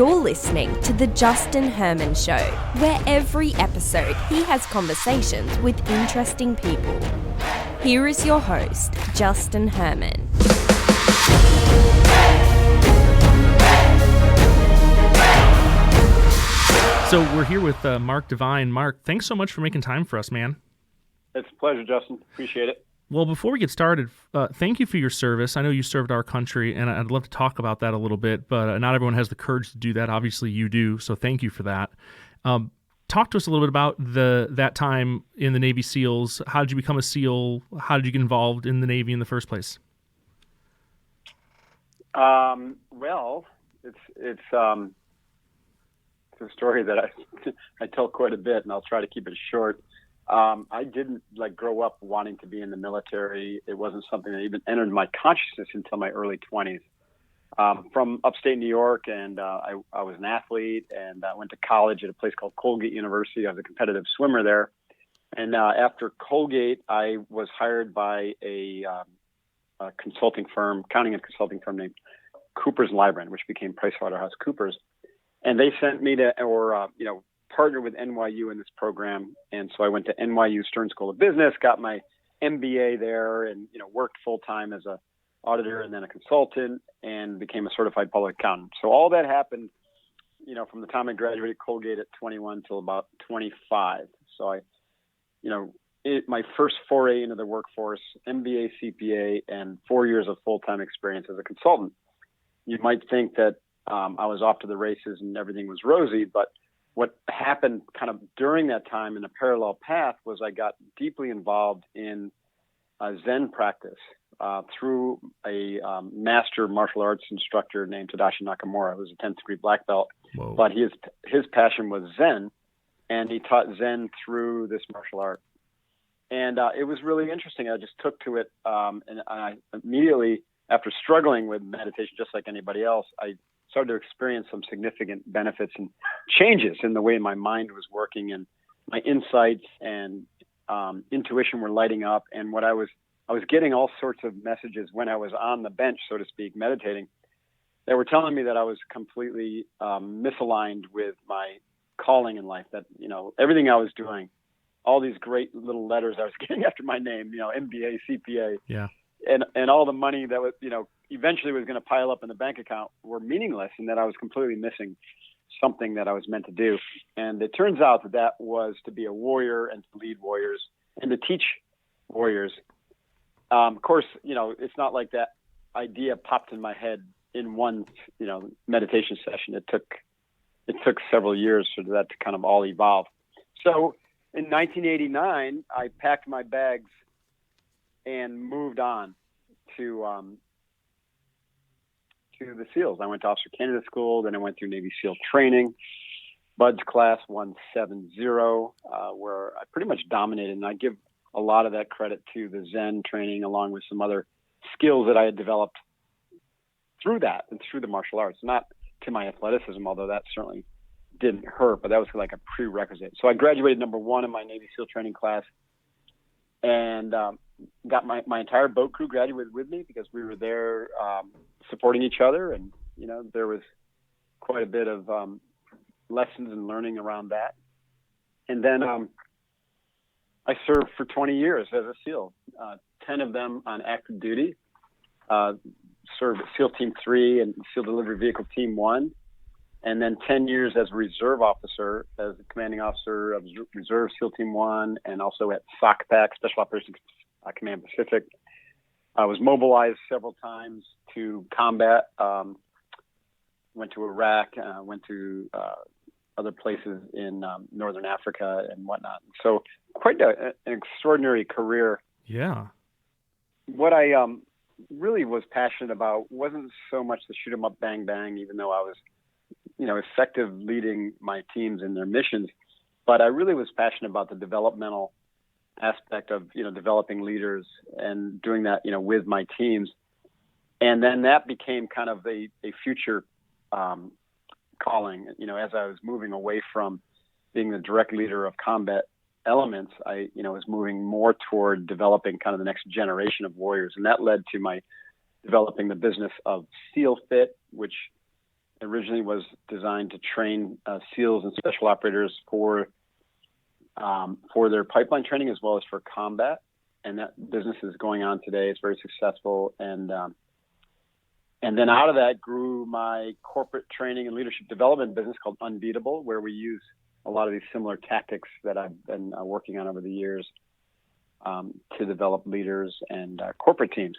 You're listening to The Justin Herman Show, where every episode he has conversations with interesting people. Here is your host, Justin Herman. So we're here with Mark Devine. Mark, thanks so much for making time for us, man. It's a pleasure, Justin. Appreciate it. Well, before we get started, thank you for your service. I know you served our country, and I'd love to talk about that a little bit, but not everyone has the courage to do that. Obviously, you do, so thank you for that. Talk to us a little bit about that time in the Navy SEALs. How did you become a SEAL? How did you get involved in the Navy in the first place? Well, it's a story that I tell quite a bit, and I'll try to keep it short. I didn't grow up wanting to be in the military. It wasn't something that even entered my consciousness until my early 20s. From upstate New York, and I was an athlete, and I went to college at a place called Colgate University. I was a competitive swimmer there. And after Colgate, I was hired by a consulting firm, accounting and consulting firm named Coopers & Lybrand, which became PriceWaterhouseCoopers. And they sent me to, partner with NYU in this program. And so I went to NYU Stern School of Business, got my MBA there, and, worked full time as a auditor and then a consultant, and became a certified public accountant. So all that happened, from the time I graduated Colgate at 21 till about 25. So my first foray into the workforce, MBA, CPA, and 4 years of full-time experience as a consultant. You might think that I was off to the races and everything was rosy, but what happened kind of during that time in a parallel path was I got deeply involved in Zen practice through a master martial arts instructor named Tadashi Nakamura, who's a 10th degree black belt. Whoa. But his passion was Zen, and he taught Zen through this martial art. And it was really interesting. I just took to it, and I immediately, after struggling with meditation just like anybody else, I started to experience some significant benefits and changes in the way my mind was working, and my insights and intuition were lighting up. And what I was getting all sorts of messages when I was on the bench, so to speak, meditating. They were telling me that I was completely misaligned with my calling in life, that, everything I was doing, all these great little letters I was getting after my name, MBA, CPA, yeah, and all the money that was, eventually was going to pile up in the bank account were meaningless, and that I was completely missing something that I was meant to do. And it turns out that was to be a warrior and to lead warriors and to teach warriors. Of course, it's not like that idea popped in my head in one, meditation session. It took several years for that to kind of all evolve. So in 1989, I packed my bags and moved on to the SEALs. I went to Officer Candidate School, then I went through Navy SEAL training, BUDS class 170, where I pretty much dominated, and I give a lot of that credit to the Zen training, along with some other skills that I had developed through that and through the martial arts, not to my athleticism, although that certainly didn't hurt, but that was like a prerequisite. So I graduated number one in my Navy SEAL training class, and got my entire boat crew graduated with me because we were there supporting each other, and there was quite a bit of lessons and learning around that. And then I served for 20 years as a SEAL, 10 of them on active duty, served at SEAL Team 3 and SEAL Delivery Vehicle Team 1, and then 10 years as a reserve officer, as the commanding officer of Reserve SEAL Team 1, and also at SOCPAC, Special Operations Command-Pacific. I was mobilized several times to combat, went to Iraq, went to other places in Northern Africa and whatnot. So quite an extraordinary career. Yeah. What I really was passionate about wasn't so much the shoot 'em up, bang, bang, even though I was, effective leading my teams in their missions. But I really was passionate about the developmental aspect of, developing leaders and doing that, with my teams. And then that became kind of a future calling, as I was moving away from being the direct leader of combat elements, I, was moving more toward developing kind of the next generation of warriors. And that led to my developing the business of SEALFIT, which originally was designed to train SEALs and special operators for their pipeline training as well as for combat. And that business is going on today. It's very successful. And then out of that grew my corporate training and leadership development business called Unbeatable, where we use a lot of these similar tactics that I've been working on over the years to develop leaders and corporate teams.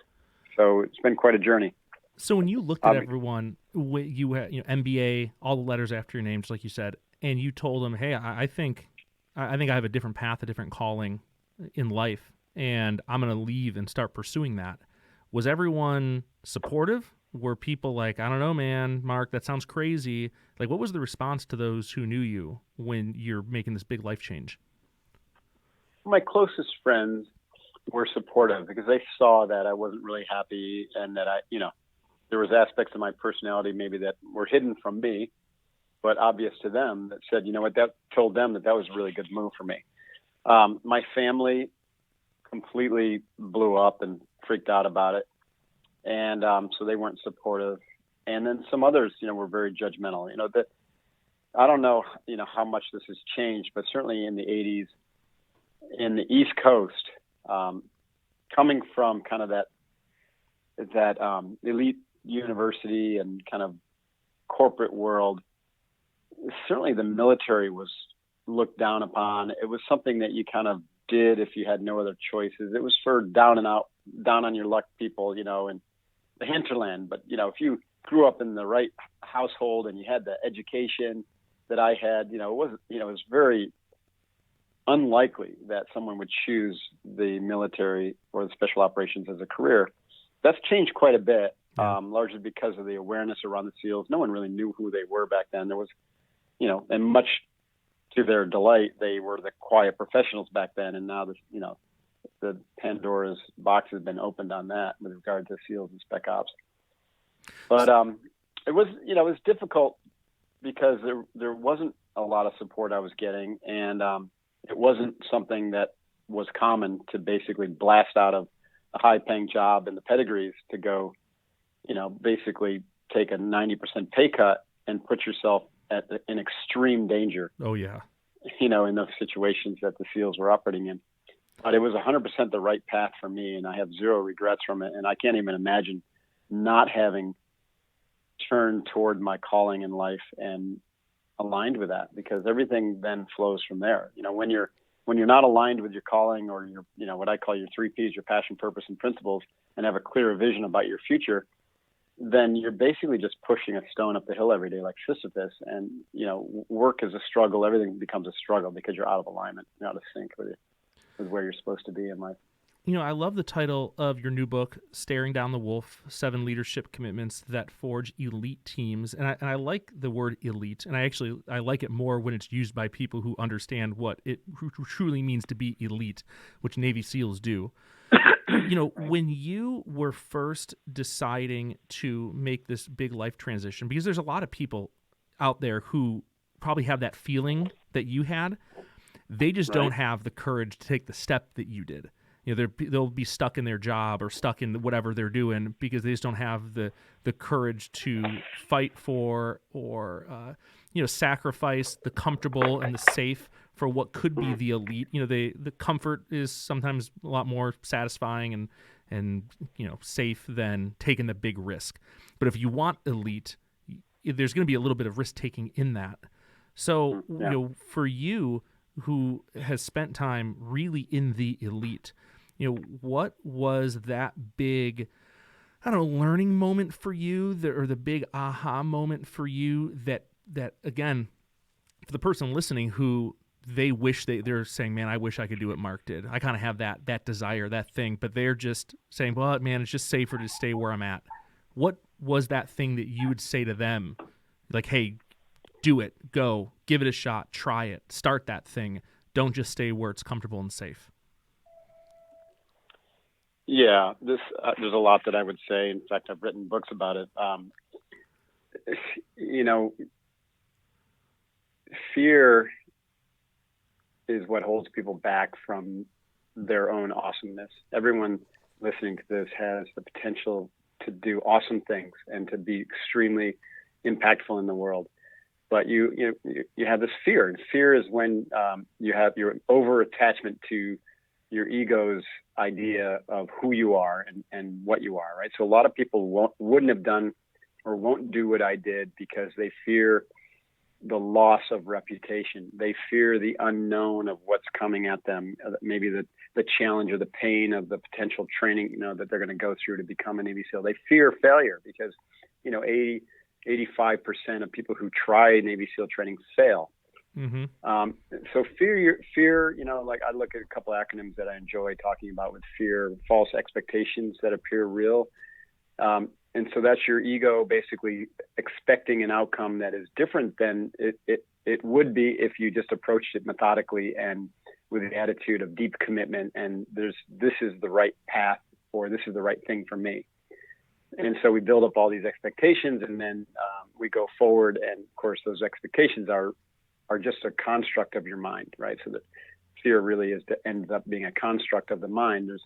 So it's been quite a journey. So when you looked at everyone, you had, MBA, all the letters after your name, just like you said, and you told them, hey, I think I have a different path, a different calling in life, and I'm going to leave and start pursuing that. Was everyone supportive? Were people like, I don't know, man, Mark, that sounds crazy? Like, what was the response to those who knew you when you're making this big life change? My closest friends were supportive because they saw that I wasn't really happy and that there was aspects of my personality maybe that were hidden from me, but obvious to them, that said, that told them that was a really good move for me. My family completely blew up and freaked out about it. And so they weren't supportive. And then some others, were very judgmental. I don't know, how much this has changed, but certainly in the 80s, in the East Coast, coming from kind of that elite university and kind of corporate world, certainly the military was looked down upon. It was something that you kind of did if you had no other choices. It was for down on your luck people, in the hinterland. But, if you grew up in the right household and you had the education that I had, it was very unlikely that someone would choose the military or the special operations as a career. That's changed quite a bit, largely because of the awareness around the SEALs. No one really knew who they were back then. There was, and much to their delight, they were the quiet professionals back then. And now the Pandora's box has been opened on that with regard to SEALs and Spec Ops. But it was difficult because there wasn't a lot of support I was getting, and it wasn't something that was common to basically blast out of a high-paying job in the pedigrees to go, basically take a 90% pay cut and put yourself in extreme danger. Oh, yeah. In those situations that the SEALs were operating in. But it was 100% the right path for me, and I have zero regrets from it. And I can't even imagine not having turned toward my calling in life and aligned with that, because everything then flows from there. When you're not aligned with your calling or your, what I call your 3 Ps, your passion, purpose, and principles, and have a clearer vision about your future, then you're basically just pushing a stone up the hill every day like Sisyphus. And, work is a struggle. Everything becomes a struggle because you're out of alignment, you're out of sync with where you're supposed to be in life. I love the title of your new book, Staring Down the Wolf, 7 Leadership Commitments That Forge Elite Teams. And I like the word elite, and I like it more when it's used by people who understand what it truly means to be elite, which Navy SEALs do. When you were first deciding to make this big life transition, because there's a lot of people out there who probably have that feeling that you had, they just don't have the courage to take the step that you did. They'll be stuck in their job or stuck in whatever they're doing because they just don't have the courage to fight for or sacrifice the comfortable and the safe for what could be the elite. The comfort is sometimes a lot more satisfying and safe than taking the big risk. But if you want elite, there's going to be a little bit of risk taking in that. So for you, who has spent time really in the elite, what was that big, learning moment for you, or the big aha moment for you that again, for the person listening who they wish they're saying, man, I wish I could do what Mark did. I kind of have that desire, that thing, but they're just saying, well, man, it's just safer to stay where I'm at. What was that thing that you would say to them? Like, hey, do it, go, give it a shot, try it, start that thing. Don't just stay where it's comfortable and safe. Yeah, there's a lot that I would say. In fact, I've written books about it. Fear is what holds people back from their own awesomeness. Everyone listening to this has the potential to do awesome things and to be extremely impactful in the world. But you have this fear, and fear is when you have your over attachment to your ego's idea of who you are and what you are, right? So a lot of people wouldn't have done or won't do what I did because they fear the loss of reputation. They fear the unknown of what's coming at them, maybe the challenge or the pain of the potential training, that they're going to go through to become a Navy SEAL. They fear failure because, 85% of people who try Navy SEAL training fail. Mm-hmm. So fear, like I look at a couple acronyms that I enjoy talking about with fear: false expectations that appear real. And so that's your ego basically expecting an outcome that is different than it would be if you just approached it methodically and with the attitude of deep commitment and this is the right path, or this is the right thing for me. And so we build up all these expectations, and then we go forward. And of course, those expectations are just a construct of your mind, right? So that fear really ends up being a construct of the mind. There's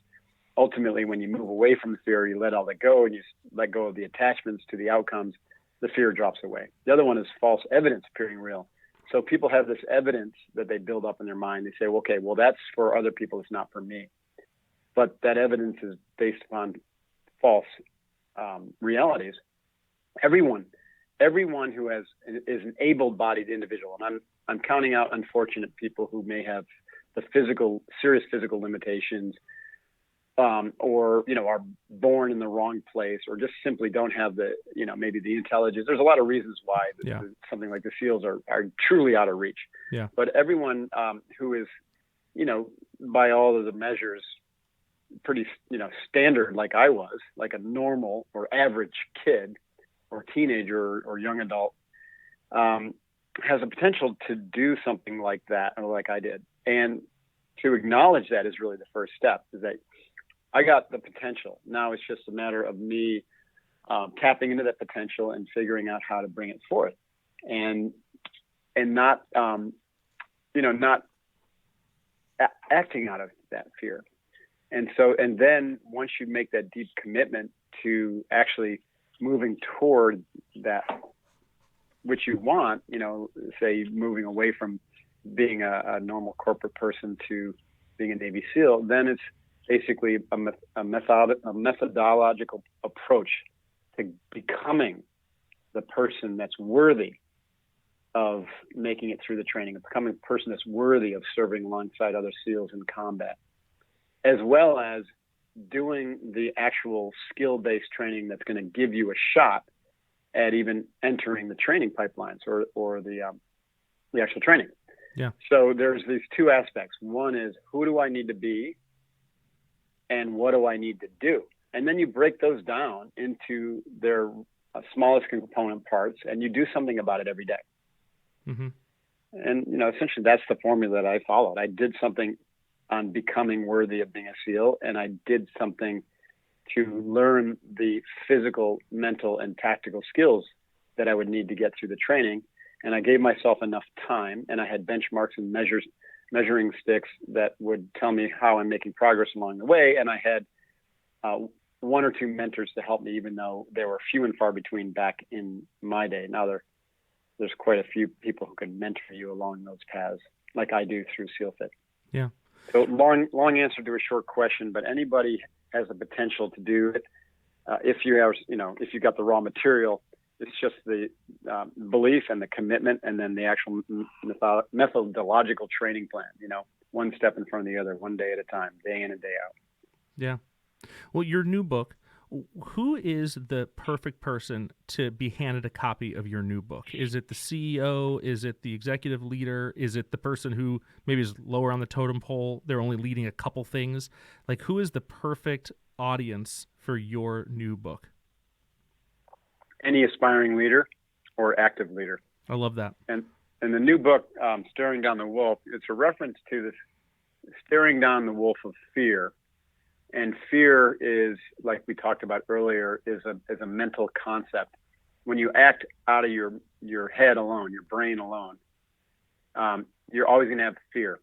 ultimately, when you move away from the fear, you let all that go, and you let go of the attachments to the outcomes, the fear drops away. The other one is false evidence appearing real. So people have this evidence that they build up in their mind. They say, well, that's for other people. It's not for me. But that evidence is based upon false realities. Everyone who is an able-bodied individual, and I'm counting out unfortunate people who may have the serious physical limitations, or are born in the wrong place, or just simply don't have the maybe the intelligence. There's a lot of reasons why something like the SEALs are truly out of reach. Yeah. But everyone who is by all of the measures pretty standard, like I was, like a normal or average kid or teenager or young adult, has a potential to do something like that, or like I did. And to acknowledge that is really the first step, is that I got the potential. Now it's just a matter of me tapping into that potential and figuring out how to bring it forth, and not not acting out of that fear. And then once you make that deep commitment to actually moving toward that which you want, say moving away from being a normal corporate person to being a Navy SEAL, then it's basically a methodological approach to becoming the person that's worthy of making it through the training, of becoming a person that's worthy of serving alongside other SEALs in combat, as well as doing the actual skill-based training that's going to give you a shot at even entering the training pipelines or the actual training. Yeah. So there's these two aspects. One is, who do I need to be, and what do I need to do? And then you break those down into their smallest component parts, and you do something about it every day. Mm-hmm. And essentially that's the formula that I followed. I did something on becoming worthy of being a SEAL, and I did something to learn the physical, mental, and tactical skills that I would need to get through the training. And I gave myself enough time, and I had benchmarks and measuring sticks that would tell me how I'm making progress along the way. And I had one or two mentors to help me, even though they were few and far between back in my day. Now there's quite a few people who can mentor you along those paths, like I do through SEALFIT. Yeah. So long answer to a short question, but anybody has the potential to do it. If you got the raw material, it's just the belief and the commitment, and then the actual methodological training plan, one step in front of the other, one day at a time, day in and day out. Yeah. Well, your new book, who is the perfect person to be handed a copy of your new book? Is it the CEO? Is it the executive leader? Is it the person who maybe is lower on the totem pole? They're only leading a couple things. Like, who is the perfect audience for your new book? Any aspiring leader or active leader. I love that. And the new book, Staring Down the Wolf, it's a reference to this staring down the wolf of fear. And fear is, like we talked about earlier, is a mental concept. When you act out of your head alone, your brain alone, you're always going to have fear.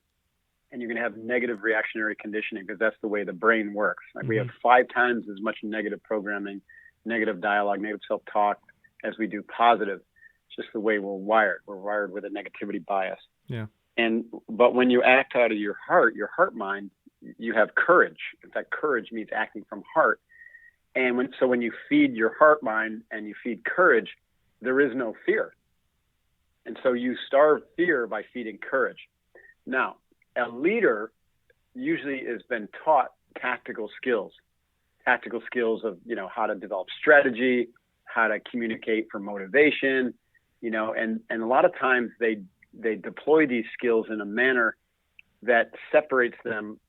And you're going to have negative reactionary conditioning, because that's the way the brain works. Like, we have 5 times as much negative programming, negative dialogue, negative self-talk as we do positive. It's just the way we're wired. We're wired with a negativity bias. Yeah. But when you act out of your heart mind, you have courage. In fact, courage means acting from heart. And when you feed your heart mind and you feed courage, there is no fear. And so you starve fear by feeding courage. Now, a leader usually has been taught tactical skills of, how to develop strategy, how to communicate for motivation, and a lot of times they deploy these skills in a manner that separates them,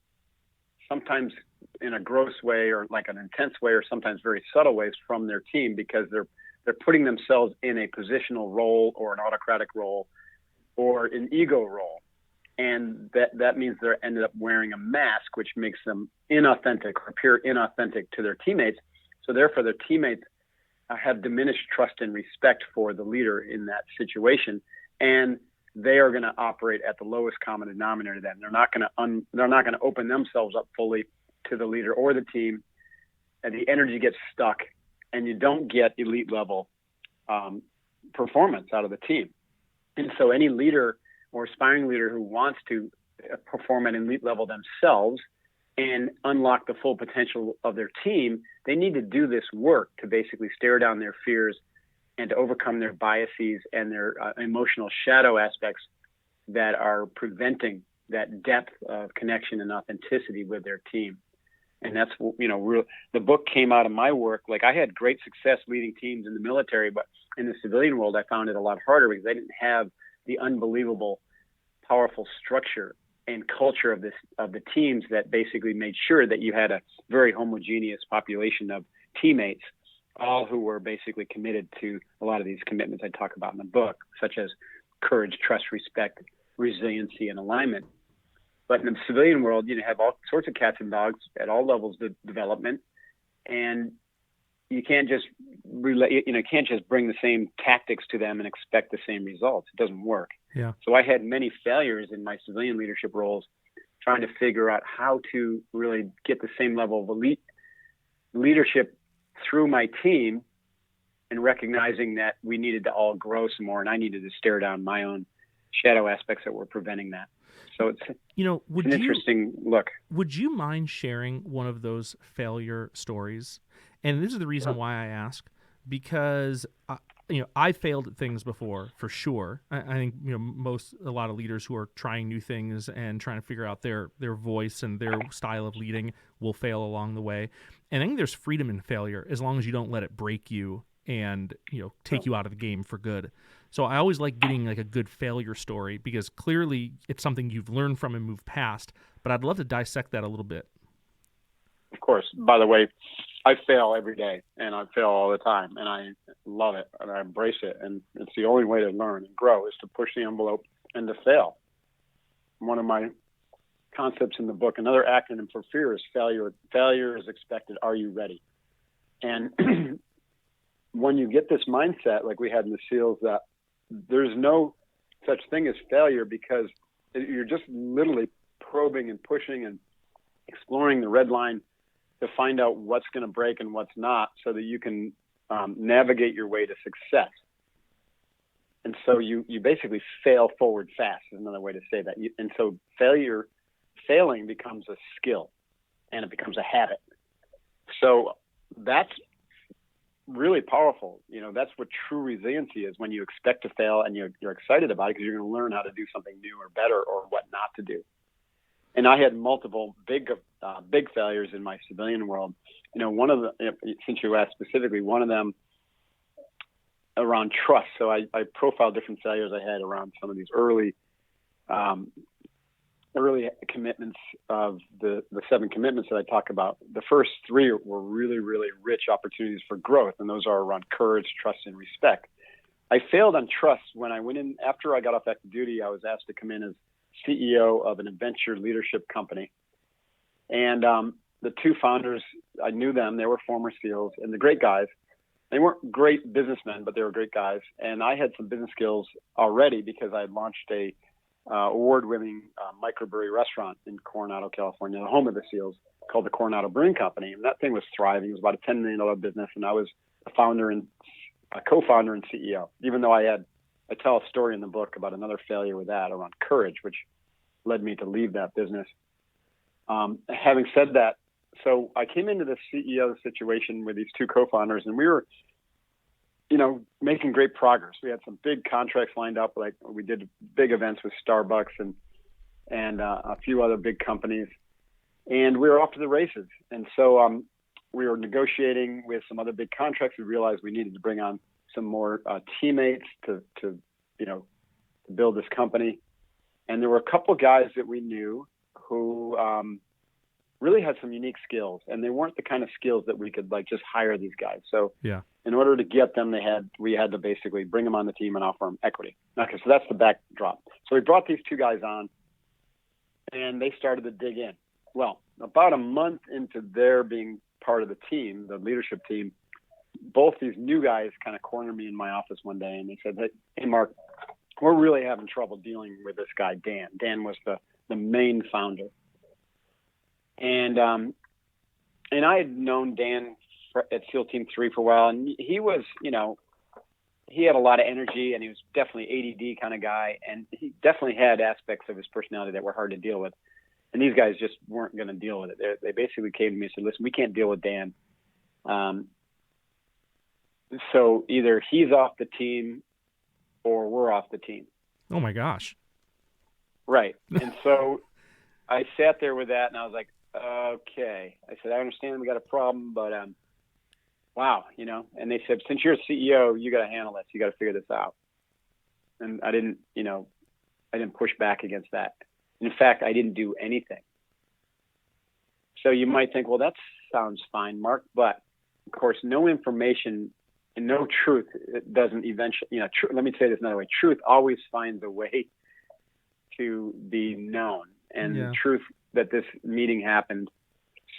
sometimes in a gross way or like an intense way, or sometimes very subtle ways, from their team, because they're putting themselves in a positional role or an autocratic role or an ego role. And that means they're ended up wearing a mask, which makes them inauthentic or appear inauthentic to their teammates. So therefore, their teammates have diminished trust and respect for the leader in that situation, and they are going to operate at the lowest common denominator. Then they're not going to open themselves up fully to the leader or the team, and the energy gets stuck, and you don't get elite level performance out of the team. And so any leader or aspiring leader who wants to perform at elite level themselves and unlock the full potential of their team, they need to do this work to basically stare down their fears and to overcome their biases and their emotional shadow aspects that are preventing that depth of connection and authenticity with their team. And that's, the book came out of my work. Like, I had great success leading teams in the military, but in the civilian world, I found it a lot harder because I didn't have the unbelievable, powerful structure and culture of the teams that basically made sure that you had a very homogeneous population of teammates, all who were basically committed to a lot of these commitments I talk about in the book, such as courage, trust, respect, resiliency, and alignment. But in the civilian world, you have all sorts of cats and dogs at all levels of development, and you can't just bring the same tactics to them and expect the same results. It doesn't work. Yeah. So I had many failures in my civilian leadership roles, trying to figure out how to really get the same level of elite leadership through my team, and recognizing that we needed to all grow some more, and I needed to stare down my own shadow aspects that were preventing that. So it's an interesting look. Would you mind sharing one of those failure stories? And this is the reason why I ask, because I failed at things before, for sure. I think a lot of leaders who are trying new things and trying to figure out their voice and their style of leading will fail along the way. And I think there's freedom in failure as long as you don't let it break you and take you out of the game for good. So I always like getting like a good failure story, because clearly it's something you've learned from and moved past. But I'd love to dissect that a little bit. Of course. By the way, I fail every day, and I fail all the time, and I love it, and I embrace it. And it's the only way to learn and grow, is to push the envelope and to fail. One of my concepts in the book, another acronym for fear, is failure. Failure is expected. Are you ready? And when you get this mindset, like we had in the SEALs, that there's no such thing as failure, because you're just literally probing and pushing and exploring the red line to find out what's going to break and what's not, so that you can navigate your way to success. And so you basically fail forward fast, is another way to say that. And so failing becomes a skill, and it becomes a habit. So that's really powerful. That's what true resiliency is, when you expect to fail and you're excited about it, because you're going to learn how to do something new or better, or what not to do. And I had multiple big failures in my civilian world. One of the, since you asked specifically, one of them around trust. So I profiled different failures I had around some of these early commitments of the 7 commitments that I talk about. The first 3 were really, really rich opportunities for growth, and those are around courage, trust, and respect. I failed on trust when I went in. After I got off active duty, I was asked to come in as CEO of an adventure leadership company. And the 2 founders, I knew them. They were former SEALs, and the great guys. They weren't great businessmen, but they were great guys. And I had some business skills already, because I had launched a award-winning microbrewery restaurant in Coronado, California, the home of the SEALs, called the Coronado Brewing Company. And that thing was thriving. It was about a $10 million business, and I was the founder and a co-founder and CEO, even though I tell a story in the book about another failure with that around courage, which led me to leave that business. Having said that, so I came into the CEO situation with these two co-founders, and we were, making great progress. We had some big contracts lined up. Like we did big events with Starbucks and a few other big companies, and we were off to the races. And so we were negotiating with some other big contracts. We realized we needed to bring on some more teammates to build this company. And there were a couple guys that we knew who really had some unique skills, and they weren't the kind of skills that we could just hire these guys. So in order to get them, we had to basically bring them on the team and offer them equity. Okay, so that's the backdrop. So we brought these two guys on, and they started to dig in. Well, about a month into their being part of the team, the leadership team, both these new guys kind of cornered me in my office one day, and they said, "Hey, Mark, we're really having trouble dealing with this guy, Dan." Dan was the main founder. And I had known Dan at SEAL Team 3 for a while, and he was, he had a lot of energy, and he was definitely ADD kind of guy, and he definitely had aspects of his personality that were hard to deal with. And these guys just weren't going to deal with it. They basically came to me and said, "Listen, we can't deal with Dan. So either he's off the team or we're off the team." Oh my gosh. Right. And so I sat there with that, and I was like, okay. I said, "I understand we got a problem, but wow, And they said, "Since you're a CEO, you got to handle this. You got to figure this out." And I didn't push back against that. In fact, I didn't do anything. So you might think, well, that sounds fine, Mark, but of course, no information and no truth doesn't eventually, let me say this another way. Truth always finds a way to be known. And the truth that this meeting happened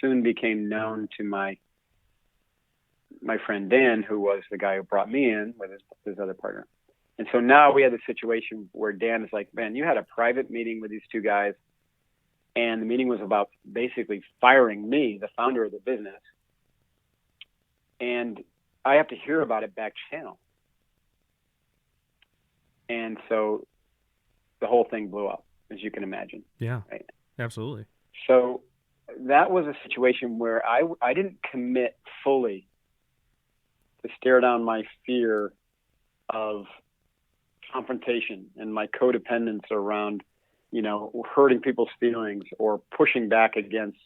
soon became known to my friend Dan, who was the guy who brought me in with his other partner. And so now we had a situation where Dan is like, "Man, you had a private meeting with these two guys, and the meeting was about basically firing me, the founder of the business. And I have to hear about it back channel." And so the whole thing blew up, as you can imagine. Yeah, right? Absolutely. So that was a situation where I didn't commit fully to stare down my fear of confrontation and my codependence around, hurting people's feelings or pushing back against,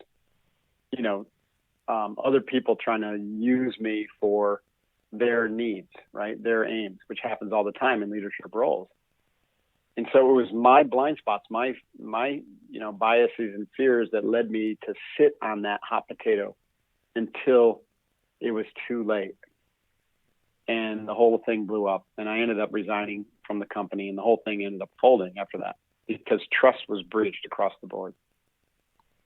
other people trying to use me for their needs, right? Their aims, which happens all the time in leadership roles. And so it was my blind spots, my biases and fears that led me to sit on that hot potato until it was too late. And the whole thing blew up, and I ended up resigning from the company, and the whole thing ended up folding after that because trust was breached across the board.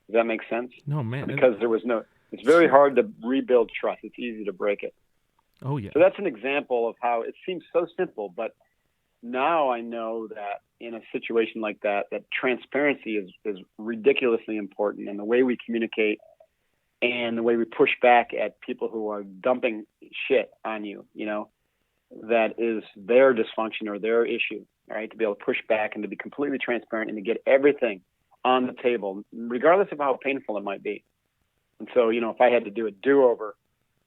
Does that make sense? No, man. Because it's very hard to rebuild trust. It's easy to break it. Oh, yeah. So that's an example of how it seems so simple, but now I know that in a situation like that transparency is ridiculously important, and the way we communicate and the way we push back at people who are dumping shit on you, that is their dysfunction or their issue, right? To be able to push back and to be completely transparent and to get everything on the table, regardless of how painful it might be. And so, if I had to do a do-over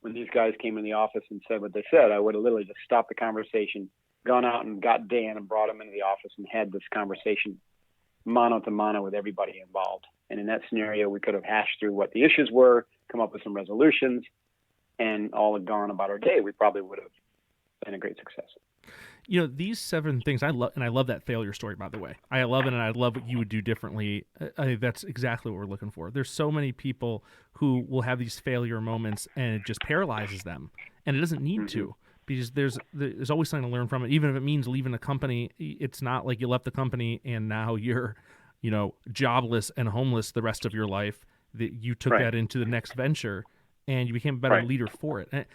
when these guys came in the office and said what they said, I would have literally just stopped the conversation, gone out and got Dan and brought him into the office and had this conversation mano to mano with everybody involved. And in that scenario, we could have hashed through what the issues were, come up with some resolutions, and all had gone about our day. We probably would have been a great success. These 7 things I love, and I love that failure story, by the way. I love it, and I love what you would do differently. That's exactly what we're looking for. There's so many people who will have these failure moments, and it just paralyzes them, and it doesn't need to, because there's always something to learn from it. Even if it means leaving a company, it's not like you left the company and now you're, jobless and homeless the rest of your life. That you took that into the next venture, and you became a better leader for it. And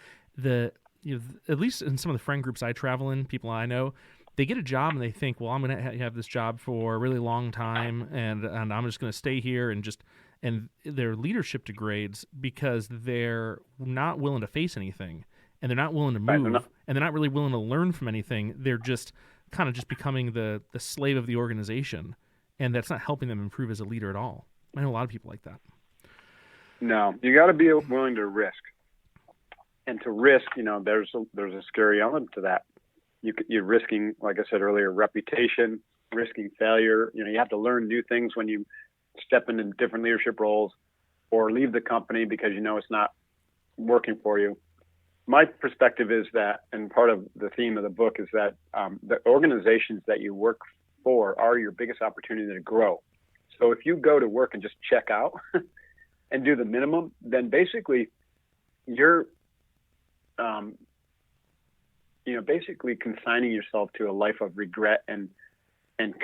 at least in some of the friend groups I travel in, people I know, they get a job and they think, well, I'm going to have this job for a really long time, and I'm just going to stay here, and their leadership degrades because they're not willing to face anything. and they're not willing to Right, move, and they're not really willing to learn from anything. They're just kind of just becoming the slave of the organization, and that's not helping them improve as a leader at all. I know a lot of people like that. No, you got to be willing to risk. And to risk, there's a scary element to that. You're risking, like I said earlier, reputation, risking failure. You have to learn new things when you step into different leadership roles or leave the company because it's not working for you. My perspective is that, and part of the theme of the book is that the organizations that you work for are your biggest opportunity to grow. So if you go to work and just check out and do the minimum, then basically you're basically consigning yourself to a life of regret and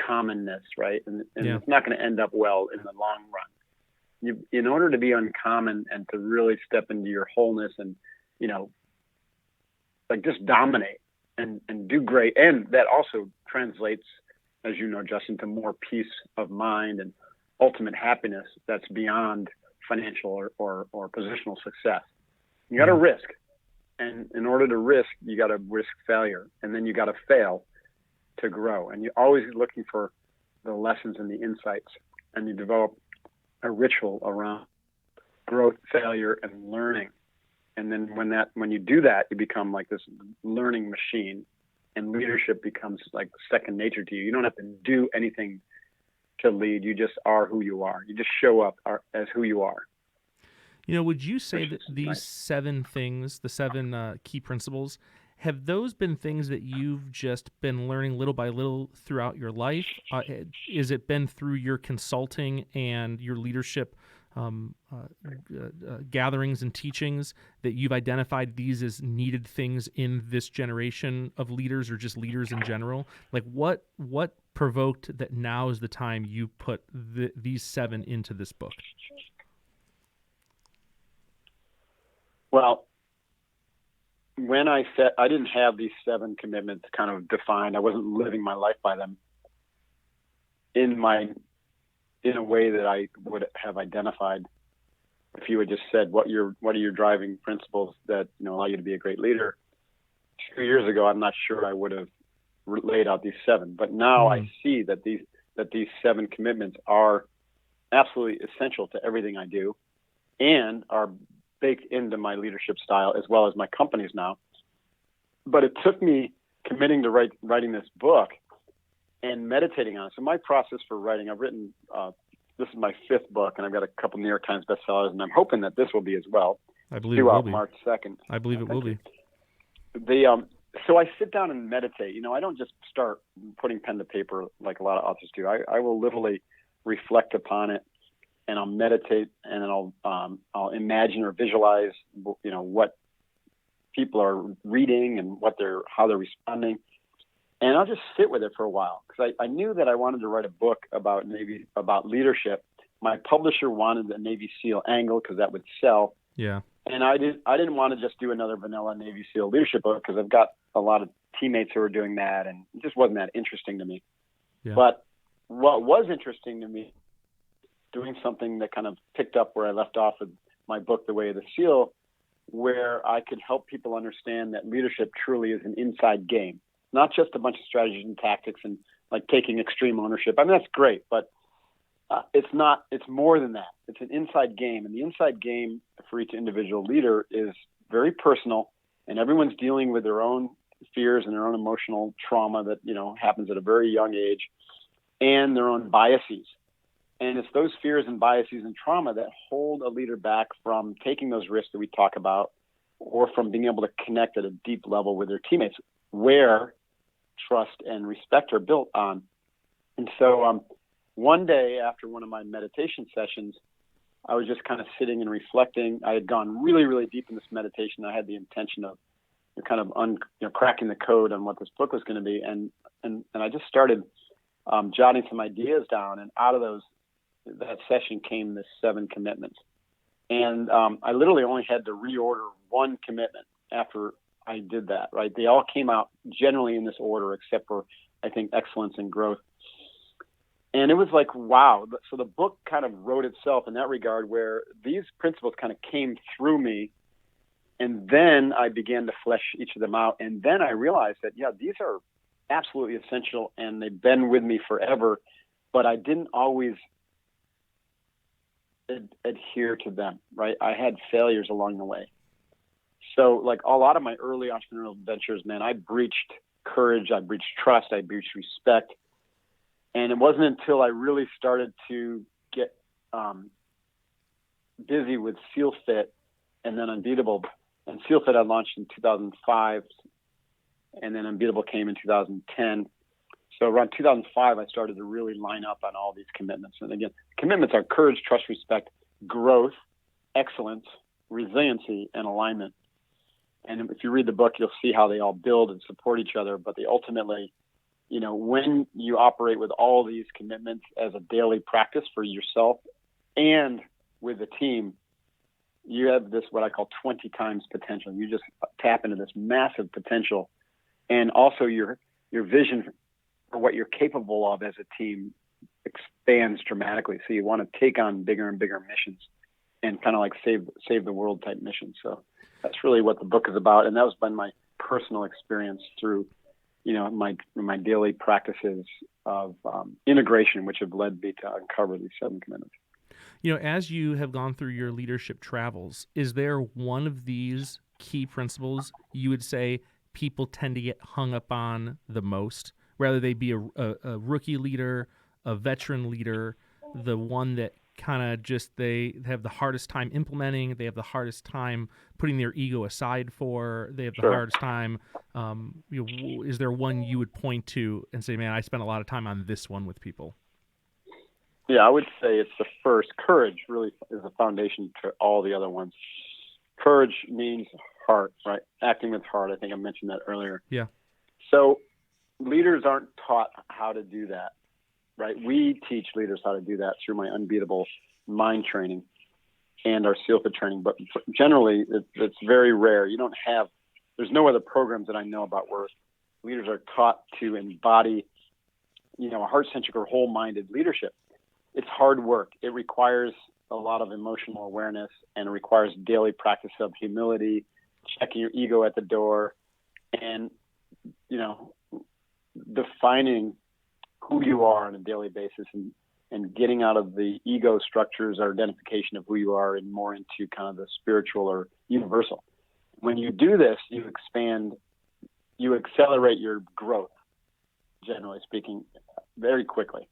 commonness, right? And it's not going to end up well in the long run. In order to be uncommon and to really step into your wholeness and, just dominate and do great. And that also translates, as you know, Justin, to more peace of mind and ultimate happiness that's beyond financial or positional success. You got to risk. And in order to risk, you got to risk failure, and then you got to fail to grow. And you're always looking for the lessons and the insights, and you develop a ritual around growth, failure, and learning. And then when you do that, you become like this learning machine, and leadership becomes like second nature to you. You don't have to do anything to lead. You just are who you are. You just show up as who you are. Would you say that these 7 things, the 7 key principles, have those been things that you've just been learning little by little throughout your life? Is it been through your consulting and your leadership gatherings and teachings that you've identified these as needed things in this generation of leaders or just leaders in general? Like what provoked that now is the time you put these 7 into this book? Well, when I said I didn't have these 7 commitments kind of defined, I wasn't living my life by them in a way that I would have identified if you had just said what are your driving principles that allow you to be a great leader. 2 years ago, I'm not sure I would have laid out these 7, but now I see that these 7 commitments are absolutely essential to everything I do and are baked into my leadership style as well as my companies now. But it took me committing to writing this book and meditating on it. So my process for writing, I've written, this is my 5th book, and I've got a couple New York Times bestsellers, and I'm hoping that this will be as well. I believe it will be. March 2nd. I believe it will be. So I sit down and meditate. I don't just start putting pen to paper like a lot of authors do. I will literally reflect upon it, and I'll meditate, and then I'll imagine or visualize, what people are reading and how they're responding, and I'll just sit with it for a while because I knew that I wanted to write a book about leadership. My publisher wanted a Navy SEAL angle because that would sell. Yeah. And I didn't want to just do another vanilla Navy SEAL leadership book because I've got a lot of teammates who are doing that, and it just wasn't that interesting to me. Yeah. But what was interesting to me, doing something that kind of picked up where I left off with my book, The Way of the SEAL, where I could help people understand that leadership truly is an inside game, not just a bunch of strategies and tactics and like taking extreme ownership. I mean, that's great, but it's more than that. It's an inside game, and the inside game for each individual leader is very personal, and everyone's dealing with their own fears and their own emotional trauma that, happens at a very young age, and their own biases. And it's those fears and biases and trauma that hold a leader back from taking those risks that we talk about, or from being able to connect at a deep level with their teammates, where trust and respect are built on. And so one day after one of my meditation sessions, I was just kind of sitting and reflecting. I had gone really, really deep in this meditation. I had the intention of kind of cracking the code on what this book was going to be. And I just started jotting some ideas down, and out of that session came this 7 commitments. And I literally only had to reorder one commitment after I did that, right? They all came out generally in this order, except for, I think, excellence and growth. And it was like, wow. So the book kind of wrote itself in that regard, where these principles kind of came through me And then I began to flesh each of them out. And then I realized that, these are absolutely essential and they've been with me forever, but I didn't always adhere to them, right? I had failures along the way. So like a lot of my early entrepreneurial ventures, man, I breached courage, I breached trust, I breached respect. And it wasn't until I really started to get busy with SEALFIT and then Unbeatable. And SEALFIT I launched in 2005, and then Unbeatable came in 2010. So around 2005, I started to really line up on all these commitments. And again, commitments are courage, trust, respect, growth, excellence, resiliency, and alignment. And if you read the book, you'll see how they all build and support each other. But they ultimately, when you operate with all these commitments as a daily practice for yourself and with the team, you have this, what I call 20 times potential. You just tap into this massive potential. And also your vision for what you're capable of as a team expands dramatically. So you want to take on bigger and bigger missions and kind of like save the world type missions. So that's really what the book is about. And that was been my personal experience through, my daily practices of integration, which have led me to uncover these 7 commitments. As you have gone through your leadership travels, is there one of these key principles you would say people tend to get hung up on the most, whether they be a rookie leader, a veteran leader, the one that kind of just they have the hardest time implementing, they have the hardest time putting their ego aside for, they have the hardest time, is there one you would point to and say, man, I spent a lot of time on this one with people? Yeah, I would say it's the first. Courage really is the foundation to all the other ones. Courage means heart, right? Acting with heart. I think I mentioned that earlier. Yeah. So leaders aren't taught how to do that, right? We teach leaders how to do that through my Unbeatable Mind training and our SEALFIT training. But generally, it's very rare. There's no other programs that I know about where leaders are taught to embody, a heart-centric or whole-minded leadership. It's hard work. It requires a lot of emotional awareness, and it requires daily practice of humility, checking your ego at the door, and, defining who you are on a daily basis and getting out of the ego structures or identification of who you are and more into kind of the spiritual or universal. When you do this, you accelerate your growth, generally speaking, very quickly.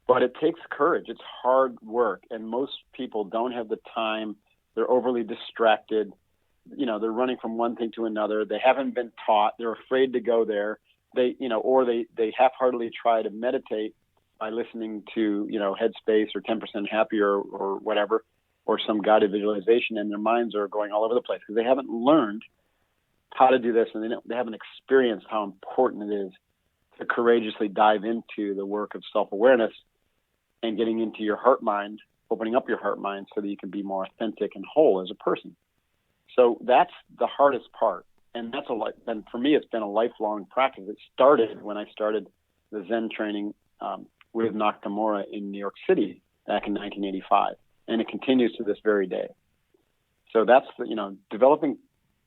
But it takes courage. It's hard work. And most people don't have the time. They're overly distracted. They're running from one thing to another. They haven't been taught. They're afraid to go there. They half-heartedly try to meditate by listening to, Headspace or 10% Happier or whatever, or some guided visualization, and their minds are going all over the place because they haven't learned how to do this, and they haven't experienced how important it is to courageously dive into the work of self-awareness and getting into your heart mind, opening up your heart mind so that you can be more authentic and whole as a person. So that's the hardest part. And and for me, it's been a lifelong practice. It started when I started the Zen training with Nakamura in New York City back in 1985. And it continues to this very day. So that's, developing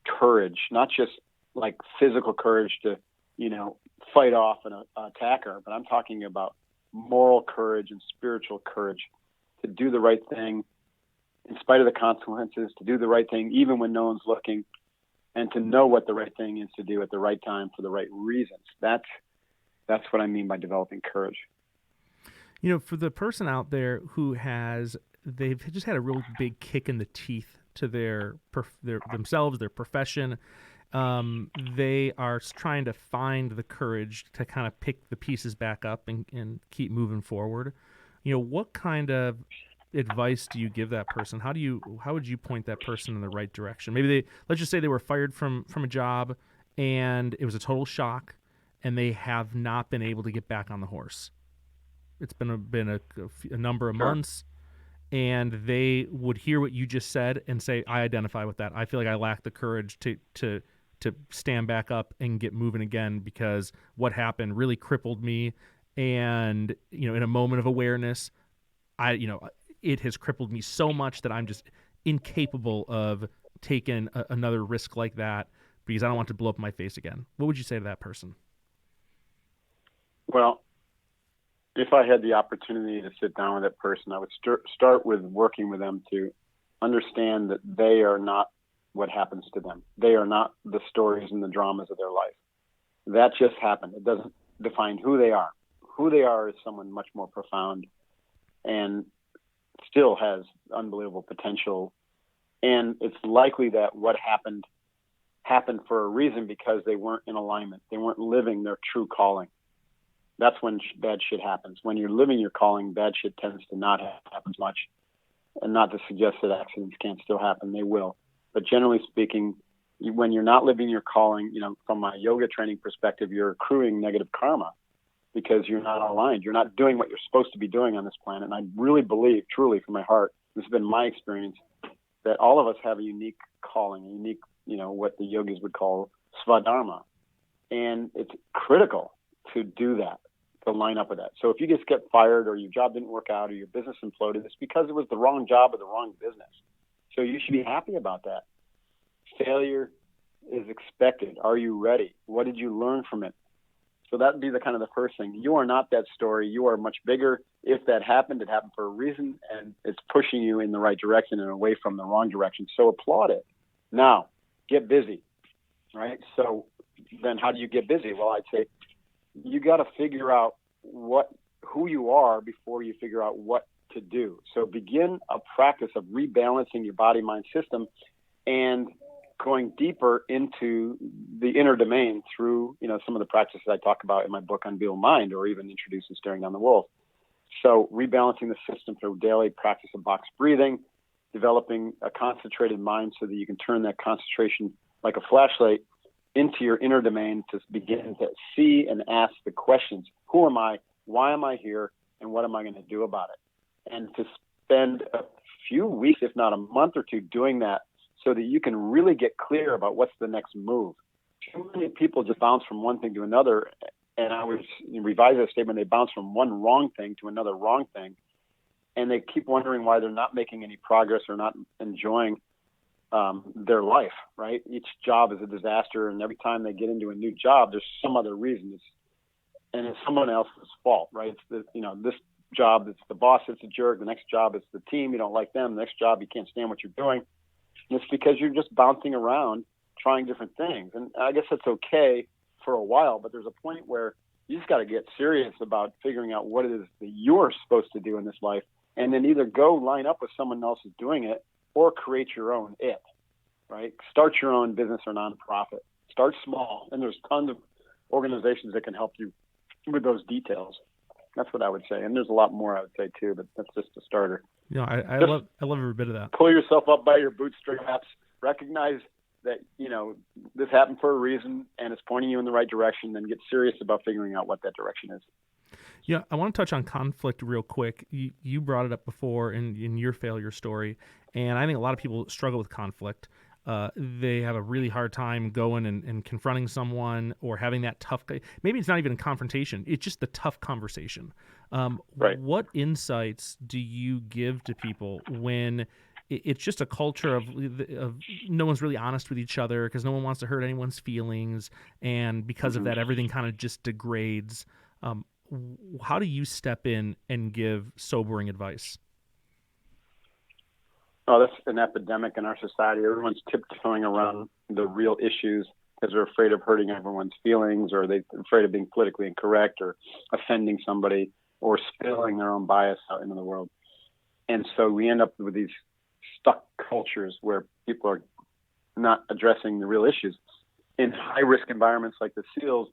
courage, not just like physical courage to, fight off an attacker, but I'm talking about moral courage and spiritual courage to do the right thing in spite of the consequences, to do the right thing even when no one's looking, and to know what the right thing is to do at the right time for the right reasons. That's what I mean by developing courage. For the person out there who they've just had a real big kick in the teeth to their themselves, their profession. They are trying to find the courage to kind of pick the pieces back up and keep moving forward. What kind of advice do you give that person? How would you point that person in the right direction? Maybe let's just say they were fired from a job and it was a total shock and they have not been able to get back on the horse. It's been a number of months, and they would hear what you just said and say, I identify with that. I feel like I lack the courage to stand back up and get moving again because what happened really crippled me. And, in a moment of awareness, it has crippled me so much that I'm just incapable of taken another risk like that because I don't want to blow up my face again. What would you say to that person? Well, if I had the opportunity to sit down with that person, I would start with working with them to understand that they are not what happens to them. They are not the stories and the dramas of their life. That just happened. It doesn't define who they are. Who they are is someone much more profound and still has unbelievable potential. And it's likely that what happened for a reason, because they weren't in alignment. They weren't living their true calling. That's when bad shit happens. When you're living your calling, bad shit tends to not happen much. And not to suggest that accidents can't still happen. They will. But generally speaking, when you're not living your calling, from my yoga training perspective, you're accruing negative karma because you're not aligned. You're not doing what you're supposed to be doing on this planet. And I really believe, truly from my heart, this has been my experience, that all of us have a unique calling, a unique, what the yogis would call svadharma. And it's critical to do that, to line up with that. So if you just get fired or your job didn't work out or your business imploded, it's because it was the wrong job or the wrong business. So you should be happy about that. Failure is expected. Are you ready? What did you learn from it? So that would be the first thing. You are not that story. You are much bigger. If that happened, it happened for a reason, and it's pushing you in the right direction and away from the wrong direction. So applaud it. Now, get busy, right? So then how do you get busy? Well, I'd say you got to figure out who you are before you figure out what to do. So begin a practice of rebalancing your body, mind, system and going deeper into the inner domain through, some of the practices I talk about in my book, Unbeatable Mind, or even introduce in Staring Down the Wolf. So rebalancing the system through daily practice of box breathing, developing a concentrated mind so that you can turn that concentration like a flashlight into your inner domain to begin to see and ask the questions. Who am I? Why am I here? And what am I going to do about it? And to spend a few weeks, if not a month or two, doing that so that you can really get clear about what's the next move. Too many people just bounce from one thing to another. And I would revise that statement. They bounce from one wrong thing to another wrong thing. And they keep wondering why they're not making any progress or not enjoying their life, right? Each job is a disaster. And every time they get into a new job, there's some other reason. It's someone else's fault, right? It's this job, it's the boss, it's a jerk. The next job, it's the team. You don't like them. The next job, you can't stand what you're doing. And it's because you're just bouncing around trying different things. And I guess that's okay for a while, but there's a point where you just got to get serious about figuring out what it is that you're supposed to do in this life, and then either go line up with someone else who's doing it or create your own it, right? Start your own business or nonprofit. Start small, and there's tons of organizations that can help you with those details. That's what I would say. And there's a lot more I would say too, but that's just a starter. I love every bit of that. Pull yourself up by your bootstraps. Recognize that, this happened for a reason and it's pointing you in the right direction, then get serious about figuring out what that direction is. Yeah, I want to touch on conflict real quick. You brought it up before in your failure story, and I think a lot of people struggle with conflict. They have a really hard time going and confronting someone or having that tough, maybe it's not even a confrontation, it's just the tough conversation. Right. What insights do you give to people when it's just a culture of no one's really honest with each other because no one wants to hurt anyone's feelings, and because of that, everything kind of just degrades. How do you step in and give sobering advice? Oh, that's an epidemic in our society. Everyone's tiptoeing around the real issues because they're afraid of hurting everyone's feelings, or they're afraid of being politically incorrect or offending somebody or spilling their own bias out into the world. And so we end up with these stuck cultures where people are not addressing the real issues. In high-risk environments like the SEALs,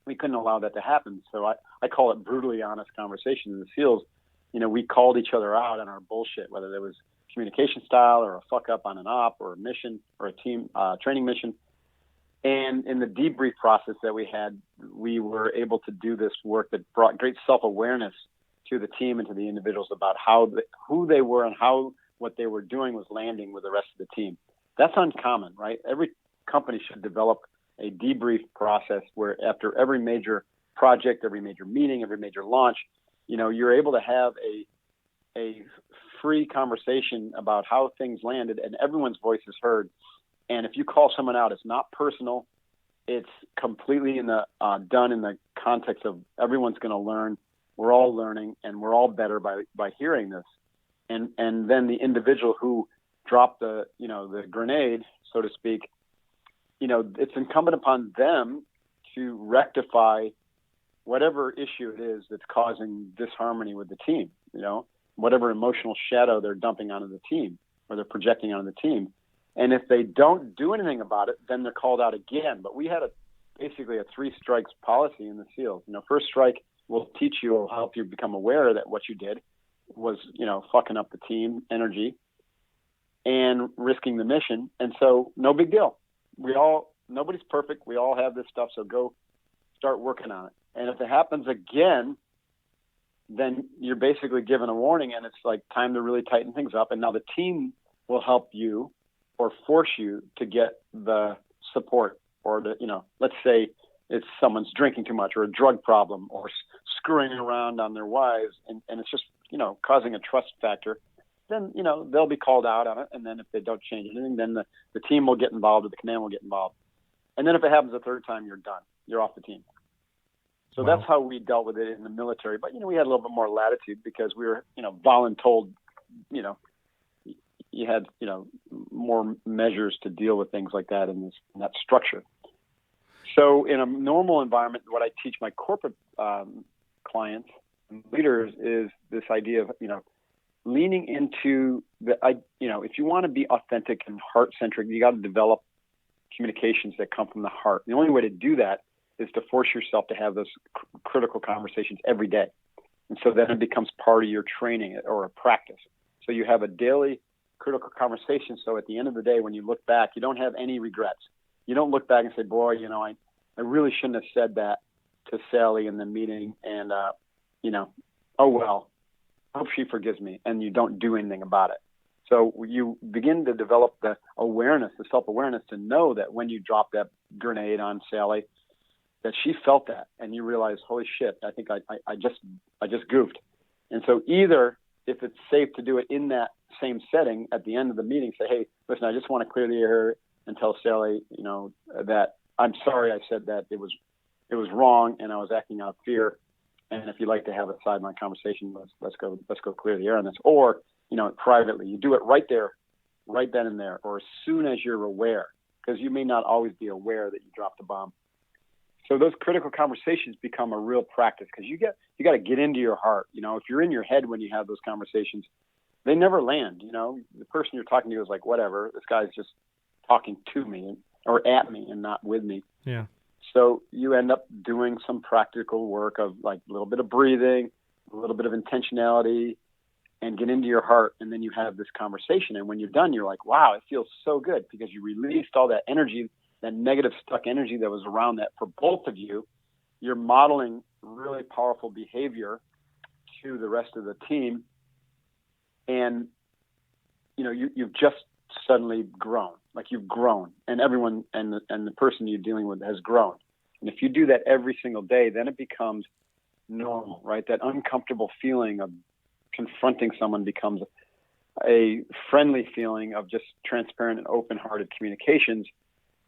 we couldn't allow that to happen. So I call it brutally honest conversation. In the SEALs, we called each other out on our bullshit, whether there was communication style or a fuck up on an op or a mission or a team training mission. And in the debrief process that we had, we were able to do this work that brought great self-awareness to the team and to the individuals about who they were and how what they were doing was landing with the rest of the team. That's uncommon, right? Every company should develop a debrief process where after every major project, every major meeting, every major launch, you're able to have a free conversation about how things landed, and everyone's voice is heard. And if you call someone out, it's not personal. It's completely done in the context of everyone's going to learn. We're all learning, and we're all better by hearing this. And then the individual who dropped the grenade, so to speak, it's incumbent upon them to rectify whatever issue it is that's causing disharmony with the team, whatever emotional shadow they're dumping onto the team or they're projecting onto the team. And if they don't do anything about it, then they're called out again. But we had basically a 3 strikes policy in the SEALs. First strike will teach you, will help you become aware that what you did was, fucking up the team energy and risking the mission. And so no big deal. Nobody's perfect. We all have this stuff. So go start working on it. And if it happens again, then you're basically given a warning, and it's like time to really tighten things up. And now the team will help you or force you to get the support, or let's say it's someone's drinking too much or a drug problem or screwing around on their wives. And it's just, causing a trust factor. Then, they'll be called out on it. And then if they don't change anything, then the team will get involved or the command will get involved. And then if it happens a third time, you're done. You're off the team. So Wow. That's how we dealt with it in the military. But, we had a little bit more latitude because we were, voluntold, you had, more measures to deal with things like that in that structure. So in a normal environment, what I teach my corporate clients and leaders is this idea of, leaning into if you want to be authentic and heart-centric, you got to develop communications that come from the heart. The only way to do that is to force yourself to have those critical conversations every day. And so then it becomes part of your training or a practice. So you have a daily critical conversation. So at the end of the day, when you look back, you don't have any regrets. You don't look back and say, boy, I really shouldn't have said that to Sally in the meeting. And, oh, well, I hope she forgives me. And you don't do anything about it. So you begin to develop the awareness, the self-awareness to know that when you drop that grenade on Sally, that she felt that, and you realize, holy shit, I think I just goofed. And so either if it's safe to do it in that same setting at the end of the meeting, say, hey, listen, I just want to clear the air and tell Sally, that I'm sorry I said that. It was wrong, and I was acting out of fear. And if you'd like to have a sideline conversation, let's go clear the air on this. Or, privately, you do it right there, right then and there, or as soon as you're aware, because you may not always be aware that you dropped a bomb. So those critical conversations become a real practice, because you got to get into your heart. If you're in your head when you have those conversations, they never land. The person you're talking to is like, whatever, this guy's just talking to me or at me and not with me. Yeah. So you end up doing some practical work of like a little bit of breathing, a little bit of intentionality, and get into your heart. And then you have this conversation. And when you're done, you're like, wow, it feels so good, because you released all that energy, that negative stuck energy that was around that for both of you. You're modeling really powerful behavior to the rest of the team. And, you've just suddenly grown, like you've grown, and everyone and the person you're dealing with has grown. And if you do that every single day, then it becomes normal, right? That uncomfortable feeling of confronting someone becomes a friendly feeling of just transparent and open-hearted communications.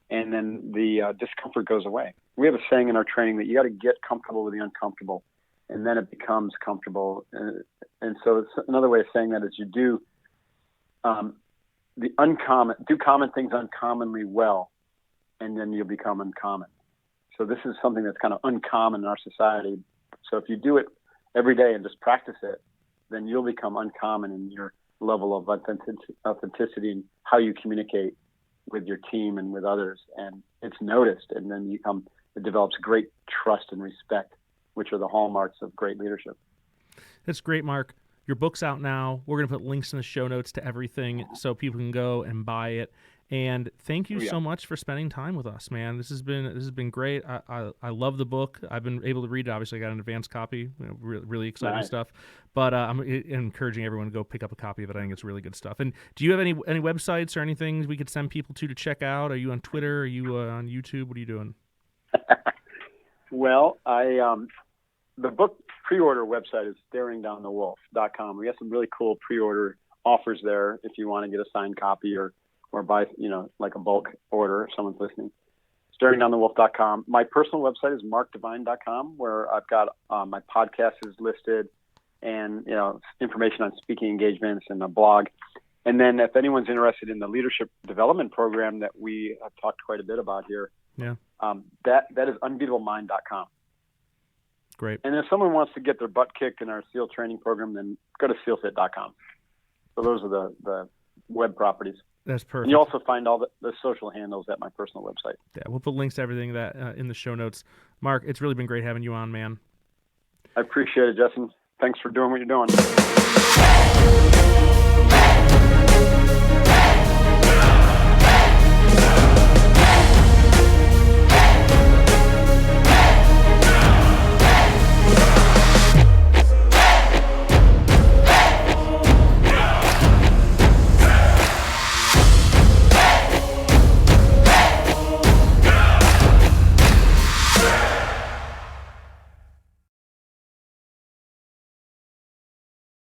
And then the discomfort goes away. We have a saying in our training that you got to get comfortable with the uncomfortable, and then it becomes comfortable. And so it's another way of saying that is you do do common things uncommonly well, and then you'll become uncommon. So this is something that's kind of uncommon in our society. So if you do it every day and just practice it, then you'll become uncommon in your level of authenticity and how you communicate with your team and with others, and it's noticed, and then it develops great trust and respect, which are the hallmarks of great leadership. That's great, Mark. Your book's out now. We're going to put links in the show notes to everything so people can go and buy it. And thank you so much for spending time with us, man. This has been great. I love the book. I've been able to read it. Obviously, I got an advanced copy. Really exciting stuff. But I'm encouraging everyone to go pick up a copy of it. I think it's really good stuff. And do you have any websites or anything we could send people to check out? Are you on Twitter? Are you on YouTube? What are you doing? Well, the book pre-order website is staringdownthewolf.com. We have some really cool pre-order offers there if you want to get a signed copy or buy, like a bulk order if someone's listening. Staringdownthewolf.com. My personal website is markdevine.com, where I've got my podcast is listed and, information on speaking engagements and a blog. And then if anyone's interested in the leadership development program that we have talked quite a bit about here, that is unbeatablemind.com. Great. And if someone wants to get their butt kicked in our SEAL training program, then go to SEALFIT.com. So those are the web properties. That's perfect. And you also find all the social handles at my personal website. Yeah, we'll put links to everything that in the show notes. Mark, it's really been great having you on, man. I appreciate it, Justin. Thanks for doing what you're doing.